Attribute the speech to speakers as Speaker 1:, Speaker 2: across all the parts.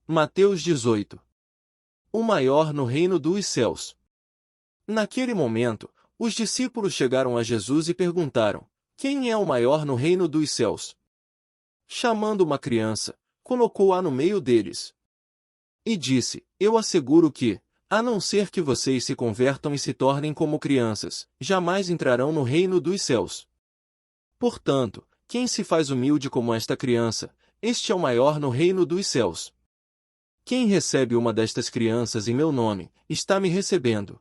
Speaker 1: Mateus 18. O maior no reino dos céus. Naquele momento, os discípulos chegaram a Jesus e perguntaram: Quem é o maior no reino dos céus? Chamando uma criança, colocou-a no meio deles. E disse: Eu asseguro que, a não ser que vocês se convertam e se tornem como crianças, jamais entrarão no reino dos céus. Portanto, quem se faz humilde como esta criança, este é o maior no reino dos céus. Quem recebe uma destas crianças em meu nome, está me recebendo.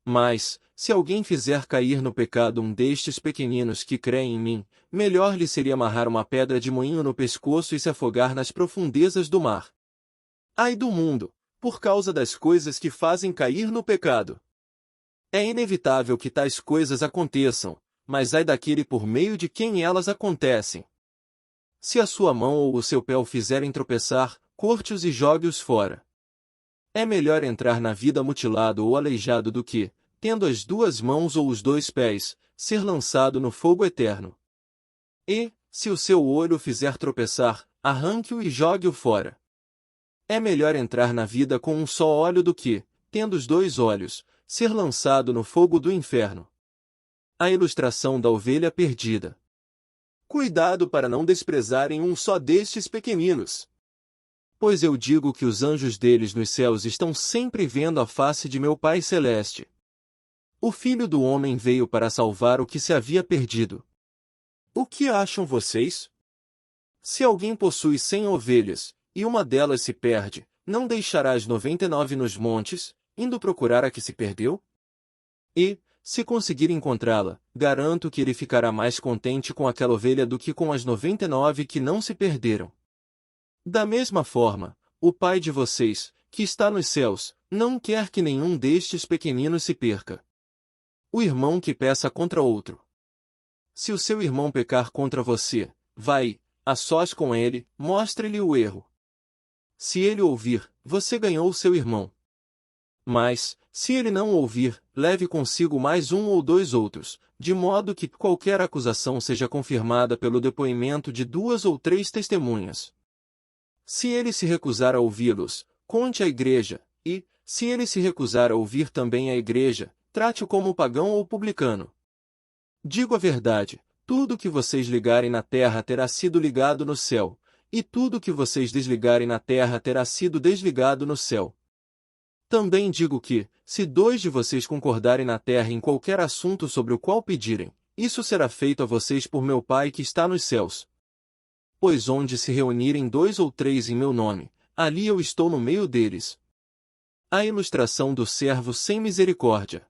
Speaker 1: Mas, se alguém fizer cair no pecado um destes pequeninos que creem em mim, melhor lhe seria amarrar uma pedra de moinho no pescoço e se afogar nas profundezas do mar. Ai do mundo, por causa das coisas que fazem cair no pecado. É inevitável que tais coisas aconteçam, mas ai daquele por meio de quem elas acontecem. Se a sua mão ou o seu pé o fizerem tropeçar, corte-os e jogue-os fora. É melhor entrar na vida mutilado ou aleijado do que, tendo as duas mãos ou os dois pés, ser lançado no fogo eterno. E, se o seu olho o fizer tropeçar, arranque-o e jogue-o fora. É melhor entrar na vida com um só olho do que, tendo os dois olhos, ser lançado no fogo do inferno. A ilustração da ovelha perdida. Cuidado para não desprezarem um só destes pequeninos. Pois eu digo que os anjos deles nos céus estão sempre vendo a face de meu Pai Celeste. O Filho do Homem veio para salvar o que se havia perdido. O que acham vocês? Se alguém possui 100 ovelhas, e uma delas se perde, não deixará as 99 nos montes, indo procurar a que se perdeu? E, se conseguir encontrá-la, garanto que ele ficará mais contente com aquela ovelha do que com as 99 que não se perderam. Da mesma forma, o Pai de vocês, que está nos céus, não quer que nenhum destes pequeninos se perca. O irmão que peça contra outro. Se o seu irmão pecar contra você, vai, a sós com ele, mostre-lhe o erro. Se ele ouvir, você ganhou o seu irmão. Mas, se ele não ouvir, leve consigo mais um ou dois outros, de modo que qualquer acusação seja confirmada pelo depoimento de 2 ou 3 testemunhas. Se ele se recusar a ouvi-los, conte à igreja, e, se ele se recusar a ouvir também a igreja, trate-o como pagão ou publicano. Digo a verdade, tudo que vocês ligarem na terra terá sido ligado no céu, e tudo que vocês desligarem na terra terá sido desligado no céu. Também digo que, se 2 de vocês concordarem na terra em qualquer assunto sobre o qual pedirem, isso será feito a vocês por meu Pai que está nos céus. Pois onde se reunirem 2 ou 3 em meu nome, ali eu estou no meio deles. A ilustração do servo sem misericórdia.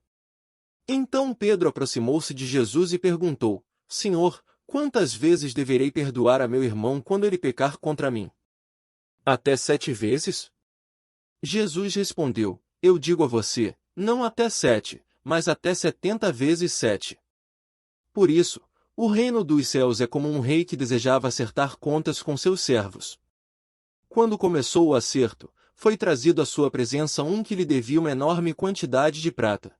Speaker 1: Então Pedro aproximou-se de Jesus e perguntou: Senhor, quantas vezes deverei perdoar a meu irmão quando ele pecar contra mim? Até 7 vezes? Jesus respondeu: Eu digo a você, não até 7, mas até 70 vezes 7. Por isso, o reino dos céus é como um rei que desejava acertar contas com seus servos. Quando começou o acerto, foi trazido à sua presença um que lhe devia uma enorme quantidade de prata.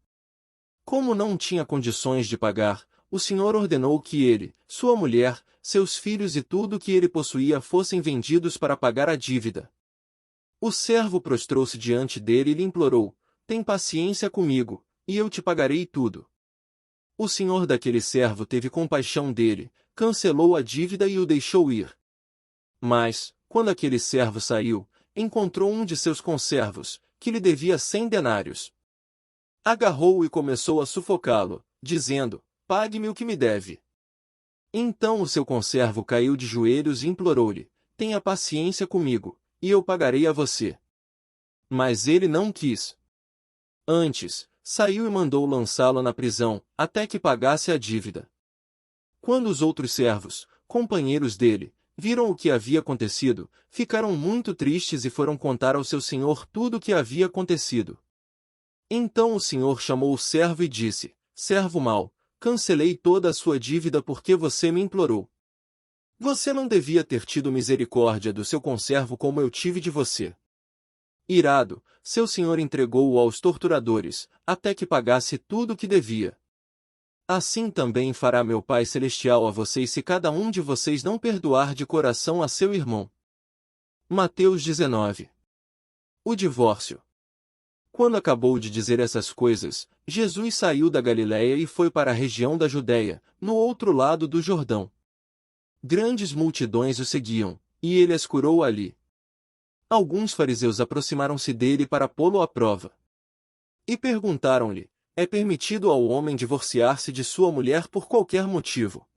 Speaker 1: Como não tinha condições de pagar, o Senhor ordenou que ele, sua mulher, seus filhos e tudo o que ele possuía fossem vendidos para pagar a dívida. O servo prostrou-se diante dele e lhe implorou: Tem paciência comigo, e eu te pagarei tudo. O senhor daquele servo teve compaixão dele, cancelou a dívida e o deixou ir. Mas, quando aquele servo saiu, encontrou um de seus conservos, que lhe devia 100 denários. Agarrou-o e começou a sufocá-lo, dizendo: Pague-me o que me deve. Então o seu conservo caiu de joelhos e implorou-lhe: Tenha paciência comigo, e eu pagarei a você. Mas ele não quis. Antes, saiu e mandou lançá-lo na prisão, até que pagasse a dívida. Quando os outros servos, companheiros dele, viram o que havia acontecido, ficaram muito tristes e foram contar ao seu senhor tudo o que havia acontecido. Então o senhor chamou o servo e disse: Servo mau, cancelei toda a sua dívida porque você me implorou. Você não devia ter tido misericórdia do seu conservo como eu tive de você. Irado, seu senhor entregou-o aos torturadores, até que pagasse tudo o que devia. Assim também fará meu Pai Celestial a vocês se cada um de vocês não perdoar de coração a seu irmão. Mateus 19. O divórcio. Quando acabou de dizer essas coisas, Jesus saiu da Galiléia e foi para a região da Judéia, no outro lado do Jordão. Grandes multidões o seguiam, e ele as curou ali. Alguns fariseus aproximaram-se dele para pô-lo à prova. E perguntaram-lhe: é permitido ao homem divorciar-se de sua mulher por qualquer motivo?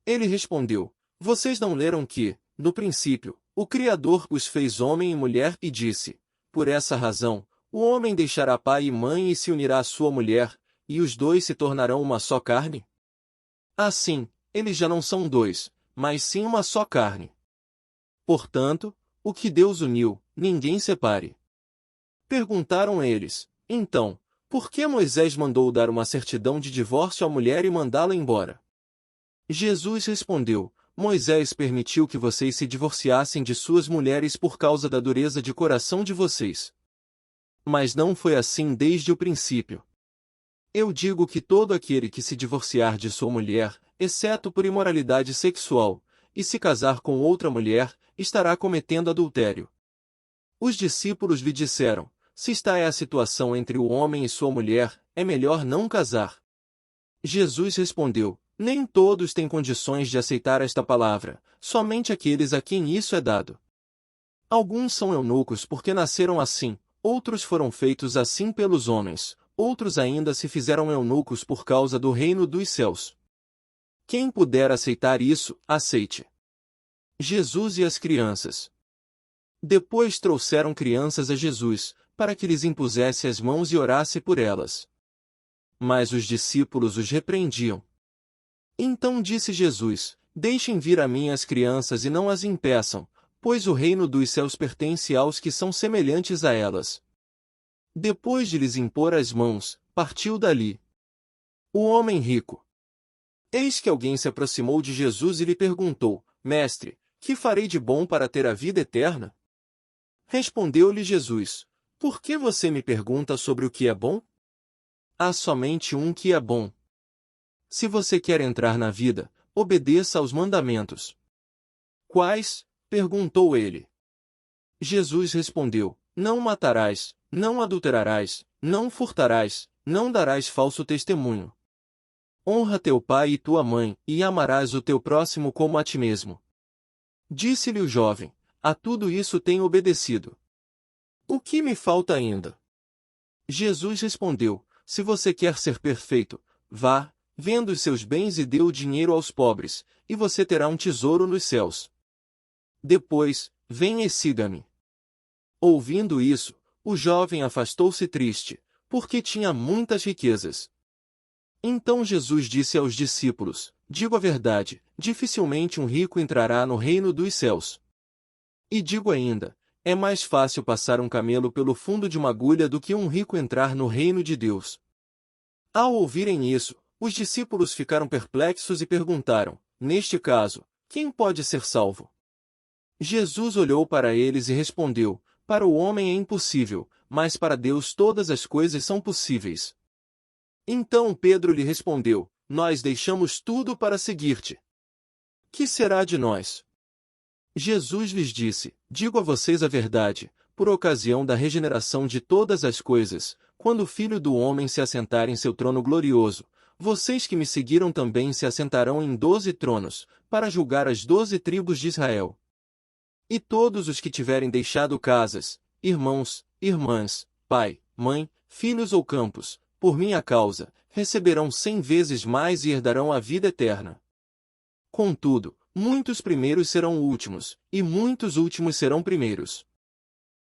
Speaker 1: Ele respondeu: vocês não leram que, no princípio, o Criador os fez homem e mulher e disse: por essa razão, o homem deixará pai e mãe e se unirá à sua mulher, e os dois se tornarão uma só carne? Assim, eles já não são dois, mas sim uma só carne. Portanto, o que Deus uniu, ninguém separe. Perguntaram eles: então, por que Moisés mandou dar uma certidão de divórcio à mulher e mandá-la embora? Jesus respondeu: Moisés permitiu que vocês se divorciassem de suas mulheres por causa da dureza de coração de vocês. Mas não foi assim desde o princípio. Eu digo que todo aquele que se divorciar de sua mulher, exceto por imoralidade sexual, e se casar com outra mulher, estará cometendo adultério. Os discípulos lhe disseram: se esta é a situação entre o homem e sua mulher, é melhor não casar. Jesus respondeu: nem todos têm condições de aceitar esta palavra, somente aqueles a quem isso é dado. Alguns são eunucos porque nasceram assim, outros foram feitos assim pelos homens, outros ainda se fizeram eunucos por causa do reino dos céus. Quem puder aceitar isso, aceite. Jesus e as crianças. Depois trouxeram crianças a Jesus, para que lhes impusesse as mãos e orasse por elas. Mas os discípulos os repreendiam. Então disse Jesus: deixem vir a mim as crianças e não as impeçam, pois o reino dos céus pertence aos que são semelhantes a elas. Depois de lhes impor as mãos, partiu dali. O homem rico. Eis que alguém se aproximou de Jesus e lhe perguntou: Mestre, que farei de bom para ter a vida eterna? Respondeu-lhe Jesus: por que você me pergunta sobre o que é bom? Há somente um que é bom. Se você quer entrar na vida, obedeça aos mandamentos. Quais? Perguntou ele. Jesus respondeu: não matarás, não adulterarás, não furtarás, não darás falso testemunho. Honra teu pai e tua mãe, e amarás o teu próximo como a ti mesmo. Disse-lhe o jovem: a tudo isso tenho obedecido. O que me falta ainda? Jesus respondeu: se você quer ser perfeito, vá, venda os seus bens e dê o dinheiro aos pobres, e você terá um tesouro nos céus. Depois, venha e siga-me. Ouvindo isso, o jovem afastou-se triste, porque tinha muitas riquezas. Então Jesus disse aos discípulos: digo a verdade, dificilmente um rico entrará no reino dos céus. E digo ainda, é mais fácil passar um camelo pelo fundo de uma agulha do que um rico entrar no reino de Deus. Ao ouvirem isso, os discípulos ficaram perplexos e perguntaram: neste caso, quem pode ser salvo? Jesus olhou para eles e respondeu: para o homem é impossível, mas para Deus todas as coisas são possíveis. Então Pedro lhe respondeu: nós deixamos tudo para seguir-te. Que será de nós? Jesus lhes disse: digo a vocês a verdade, por ocasião da regeneração de todas as coisas, quando o Filho do Homem se assentar em seu trono glorioso, vocês que me seguiram também se assentarão em 12 tronos, para julgar as 12 tribos de Israel. E todos os que tiverem deixado casas, irmãos, irmãs, pai, mãe, filhos ou campos, por minha causa, receberão 100 vezes mais e herdarão a vida eterna. Contudo, muitos primeiros serão últimos, e muitos últimos serão primeiros.